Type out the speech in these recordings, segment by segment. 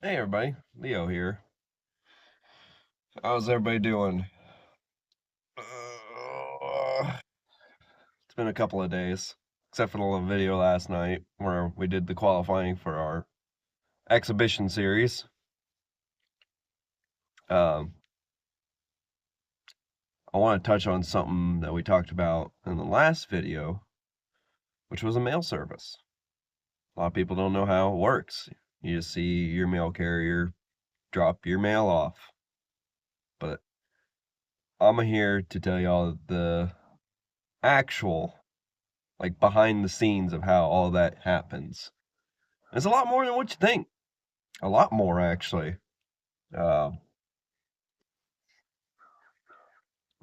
Hey everybody, Leo here. How's everybody doing? It's been a couple of days, except for the little video last night where we did the qualifying for our exhibition series. Um, I want to touch on something that we talked about in the last video, which was a mail service. A lot of people don't know how it works. You just see your mail carrier drop your mail off. But I'm here to tell y'all the actual behind the scenes of how all that happens. It's a lot more than what you think. A lot more, actually. Uh,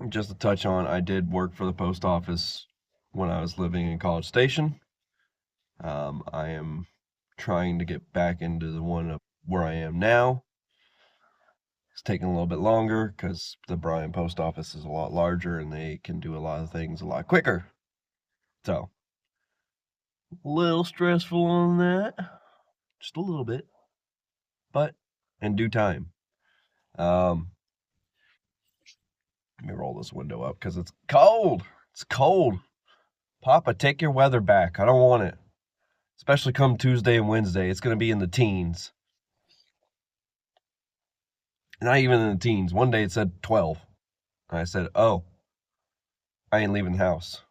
just to touch on, I did work for the post office when I was living in College Station. I am trying to get back into the one where I am now. It's taking a little bit longer because the Bryan post office is a lot larger and they can do a lot of things a lot quicker. So, a little stressful on that. Just a little bit. But in due time. Um, Let me roll this window up because it's cold. It's cold. Papa, take your weather back. I don't want it. Especially come Tuesday and Wednesday. It's going to be in the teens. Not even in the teens. One day it said 12. And I said, oh, I ain't leaving the house.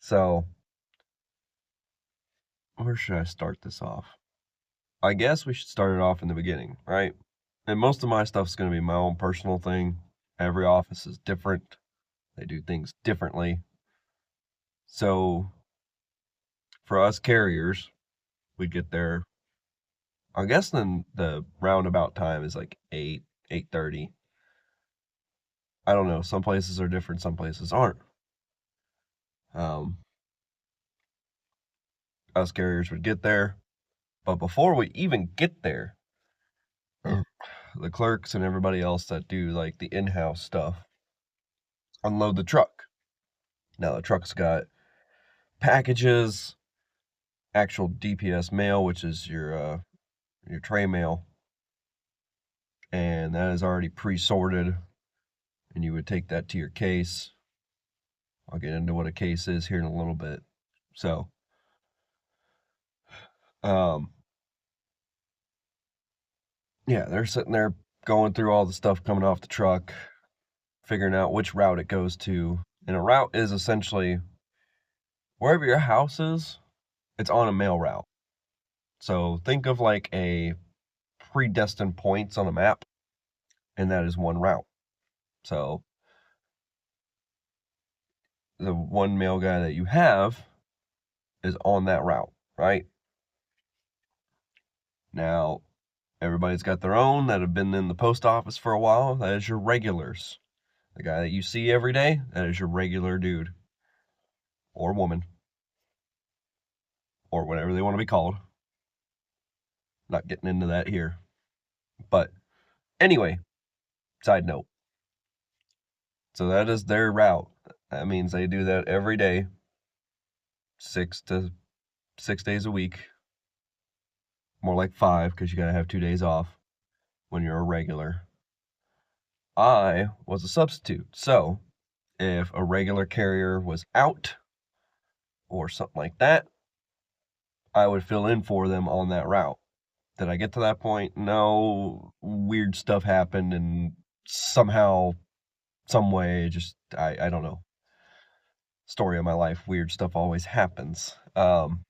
So, where should I start this off? I guess we should start it off in the beginning, right? And most of my stuff's going to be my own personal thing. Every office is different. They do things differently. So, for us carriers, we'd get there. I guess then the roundabout time is like 8, 8:30. I don't know. Some places are different, some places aren't. Um, us carriers would get there, but before we even get there, the clerks and everybody else that do like the in-house stuff unload the truck. Now the truck's got packages, actual DPS mail, which is your tray mail, and that is already pre-sorted, and you would take that to your case. I'll get into what a case is here in a little bit. So, um, yeah, they're sitting there going through all the stuff coming off the truck, figuring out which route it goes to. And a route is essentially wherever your house is, it's on a mail route. So think of like a predestined points on a map, and that is one route. So the one mail guy that you have is on that route, right? Now, everybody's got their own that have been in the post office for a while. That is your regulars. The guy that you see every day, that is your regular dude or woman or whatever they want to be called. Not getting into that here. But anyway, side note. So that is their route. That means they do that every day, 6 days a week. More like 5 because you got to have 2 days off when you're a regular. I was a substitute. So if a regular carrier was out or something like that, I would fill in for them on that route. Did I get to that point? No. Weird stuff happened and somehow, some way, just I don't know. Story of my life, weird stuff always happens. So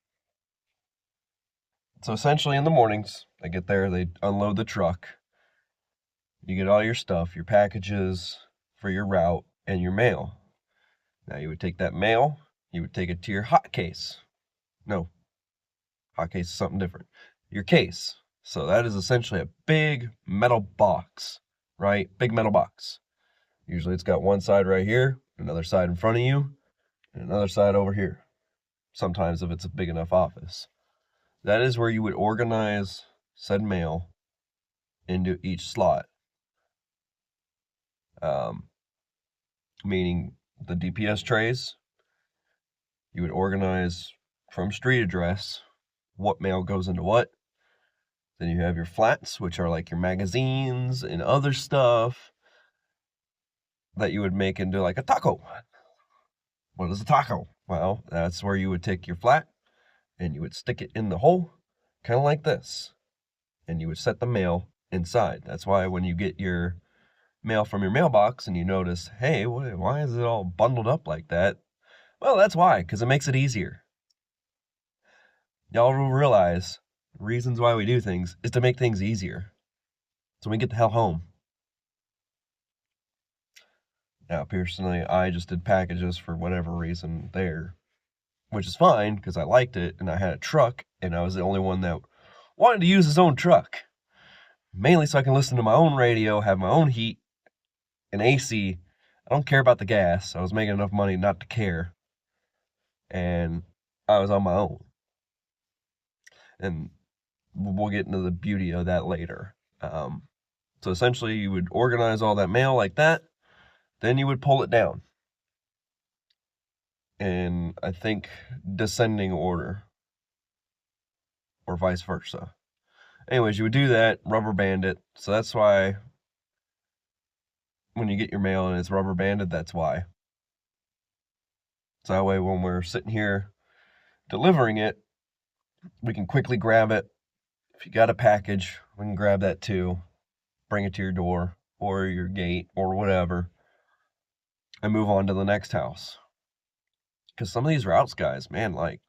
essentially in the mornings, they get there, they unload the truck. You get all your stuff, your packages for your route and your mail. Now you would take that mail, you would take it to your hot case. No, hot case is something different. Your case. So that is essentially a big metal box, right? Big metal box. Usually it's got one side right here, another side in front of you, and another side over here. Sometimes if it's a big enough office. That is where you would organize said mail into each slot. Meaning the DPS trays, you would organize from street address what mail goes into what. Then you have your flats, which are like your magazines and other stuff that you would make into like a taco. What is a taco? Well, that's where you would take your flat and you would stick it in the hole, kind of like this. And you would set the mail inside. That's why when you get your mail from your mailbox and you notice, hey, why is it all bundled up like that? Well, that's why, because it makes it easier. Y'all will realize reasons why we do things is to make things easier. So we get the hell home. Now, personally, I just did packages for whatever reason there, which is fine because I liked it and I had a truck and I was the only one that wanted to use his own truck. Mainly so I can listen to my own radio, have my own heat and AC. I don't care about the gas. I was making enough money not to care. And I was on my own. And we'll get into the beauty of that later. So essentially you would organize all that mail like that. Then you would pull it down. In, I think, descending order. Or vice versa. Anyways, you would do that, rubber band it. So that's why when you get your mail and it's rubber banded, that's why. So that way when we're sitting here delivering it, we can quickly grab it. If you got a package, we can grab that too. Bring it to your door or your gate or whatever. And move on to the next house. Because some of these routes, guys, man, like,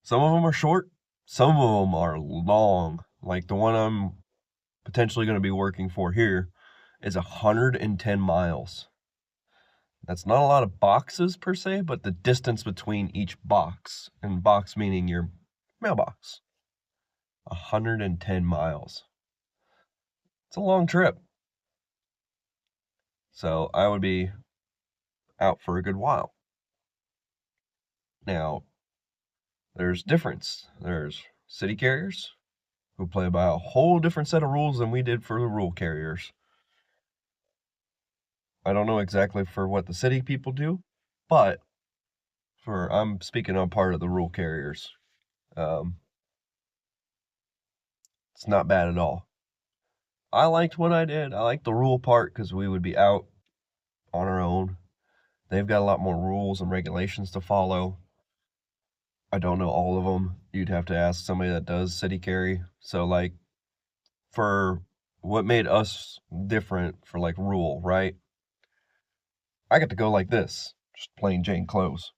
some of them are short. Some of them are long. Like the one I'm potentially going to be working for here is 110 miles. That's not a lot of boxes per se, but the distance between each box, and box meaning your mailbox. 110 miles. It's a long trip. So I would be out for a good while. Now, there's difference. There's city carriers who play by a whole different set of rules than we did for the rural carriers. I don't know exactly for what the city people do, but I'm speaking on part of the rural carriers. It's not bad at all. I liked what I did. I liked the rural part because we would be out on our own. They've got a lot more rules and regulations to follow. I don't know all of them. You'd have to ask somebody that does city carry. So like for what made us different for like rural, right? I got to go like this, just plain Jane clothes,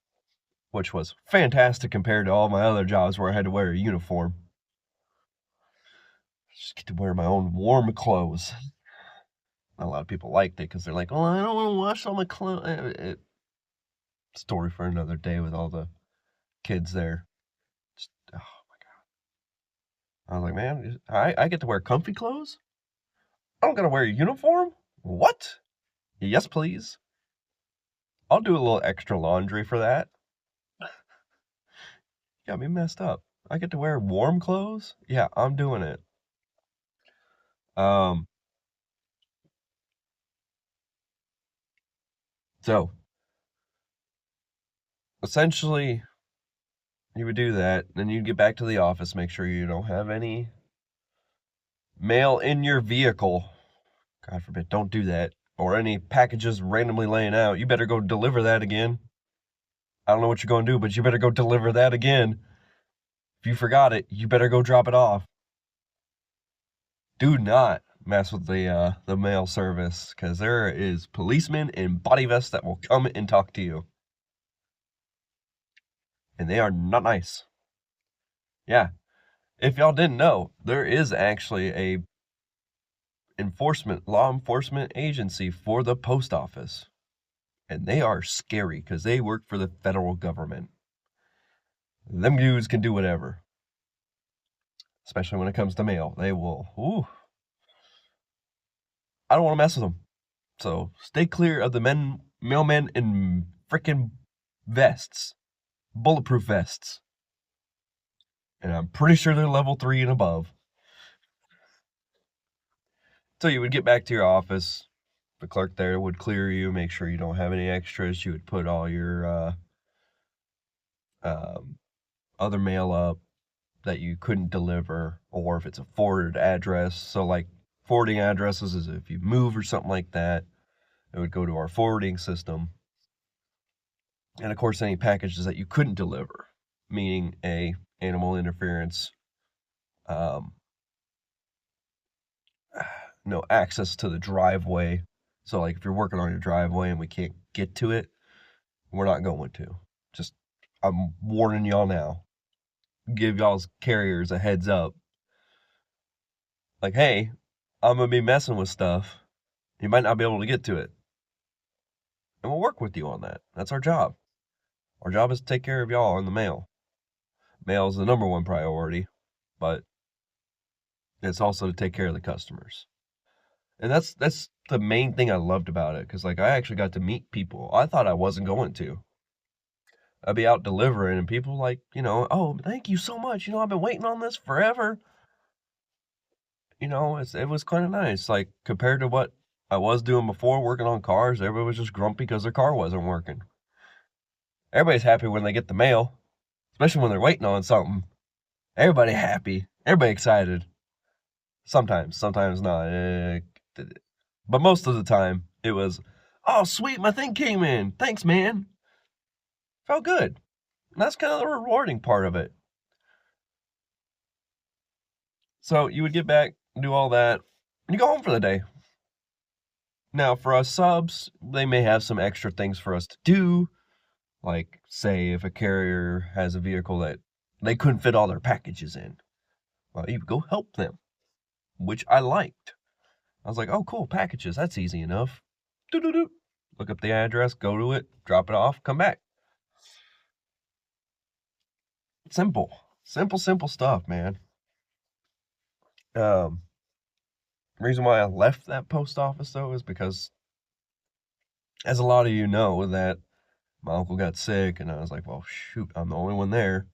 which was fantastic compared to all my other jobs where I had to wear a uniform. Just get to wear my own warm clothes. Not a lot of people liked it because they're like, oh, I don't want to wash all my clothes. Story for another day with all the kids there. Just, oh my God. I was like, man, I get to wear comfy clothes? I don't got to wear a uniform? What? Yes, please. I'll do a little extra laundry for that. Got me messed up. I get to wear warm clothes? Yeah, I'm doing it. So, essentially, you would do that, then you'd get back to the office, make sure you don't have any mail in your vehicle. God forbid, don't do that. Or any packages randomly laying out. You better go deliver that again. I don't know what you're going to do, but you better go deliver that again. If you forgot it, you better go drop it off. Do not mess with the mail service, because there is policemen in body vests that will come and talk to you. And they are not nice. Yeah. If y'all didn't know, there is actually a law enforcement agency for the post office. And they are scary because they work for the federal government. Them dudes can do whatever. Especially when it comes to mail. They will, I don't want to mess with them. So stay clear of the mailmen in frickin' vests. Bulletproof vests. And I'm pretty sure they're level 3 and above. So you would get back to your office. The clerk there would clear you, make sure you don't have any extras. You would put all your other mail up. that you couldn't deliver, or if it's a forwarded address. So like forwarding addresses is if you move or something like that, it would go to our forwarding system. And of course, any packages that you couldn't deliver, meaning animal interference, no access to the driveway. So like if you're working on your driveway and we can't get to it, we're not going to. Just, I'm warning y'all now. Give y'all's carriers a heads up. Like, hey, I'm going to be messing with stuff. You might not be able to get to it. And we'll work with you on that. That's our job. Our job is to take care of y'all in the mail. Mail is the number one priority, but it's also to take care of the customers. And that's the main thing I loved about it, because like I actually got to meet people I thought I wasn't going to. I'd be out delivering and people like, oh, thank you so much. I've been waiting on this forever. It was kind of nice. Like compared to what I was doing before working on cars, everybody was just grumpy because their car wasn't working. Everybody's happy when they get the mail, especially when they're waiting on something. Everybody happy. Everybody excited. Sometimes not. But most of the time, it was, oh, sweet, my thing came in. Thanks, man. Felt good. And that's kind of the rewarding part of it. So you would get back, do all that, and you go home for the day. Now, for us subs, they may have some extra things for us to do. Like, say, if a carrier has a vehicle that they couldn't fit all their packages in, well, you go help them, which I liked. I was like, oh, cool, packages, that's easy enough. Doo-doo-doo. Look up the address, go to it, drop it off, come back. Simple stuff, man. Reason why I left that post office, though, is because, as a lot of you know, that my uncle got sick, and I was like, well, shoot, I'm the only one there.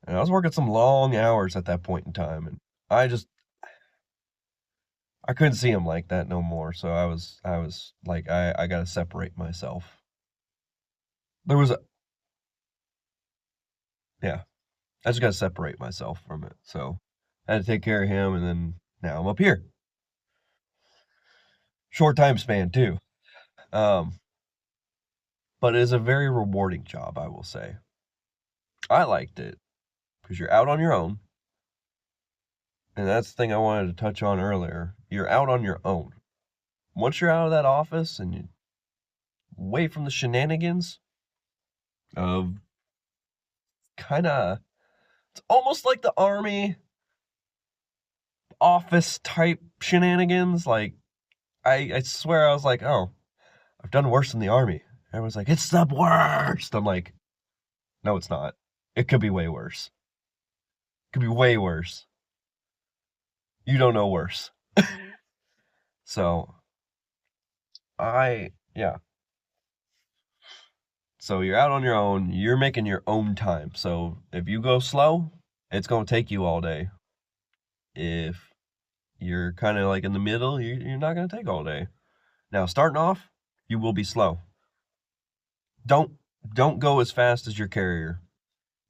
And I was working some long hours at that point in time, and I couldn't see him like that no more. So I was like, I gotta separate myself. Yeah, I just gotta separate myself from it. So I had to take care of him, and then now I'm up here. Short time span too. But it is a very rewarding job, I will say. I liked it because you're out on your own. And that's the thing I wanted to touch on earlier. You're out on your own. Once you're out of that office and you're away from the shenanigans of it's almost like the Army office type shenanigans. Like, I swear I was like, oh, I've done worse in the Army. Everyone's like, it's the worst. I'm like, no, it's not. It could be way worse. It could be way worse. You don't know worse. So, yeah. So you're out on your own. You're making your own time. So if you go slow, it's going to take you all day. If you're kind of like in the middle, you're not going to take all day. Now, starting off, you will be slow. Don't go as fast as your carrier.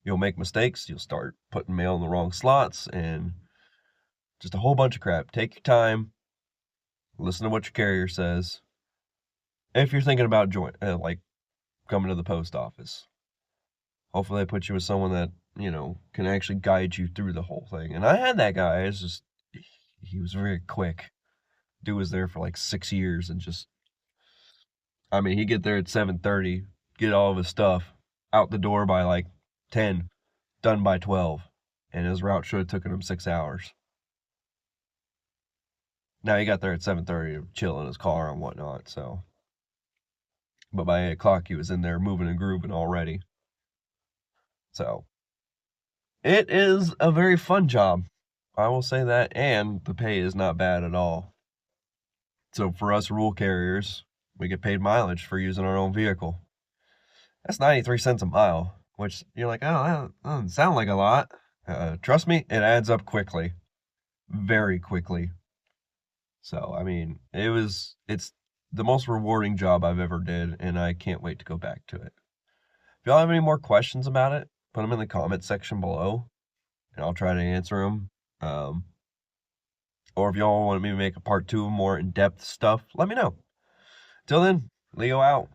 You'll make mistakes. You'll start putting mail in the wrong slots and just a whole bunch of crap. Take your time. Listen to what your carrier says. If you're thinking about coming to the post office, hopefully they put you with someone that, can actually guide you through the whole thing. And I had that guy. It's just, he was very quick. Dude was there for like 6 years and he'd get there at 7:30, get all of his stuff out the door by like 10, done by 12. And his route should have taken him 6 hours. Now he got there at 7:30 to chill in his car and whatnot, so. But by 8 o'clock, he was in there moving and grooving already. So, it is a very fun job. I will say that, and the pay is not bad at all. So for us rural carriers, we get paid mileage for using our own vehicle. That's 93 cents a mile, which you're like, oh, that doesn't sound like a lot. Trust me, it adds up quickly. Very quickly. So, it's the most rewarding job I've ever did, and I can't wait to go back to it. If y'all have any more questions about it, put them in the comment section below, and I'll try to answer them. Or if y'all want me to make a part 2 of more in-depth stuff, let me know. Till then, Leo out.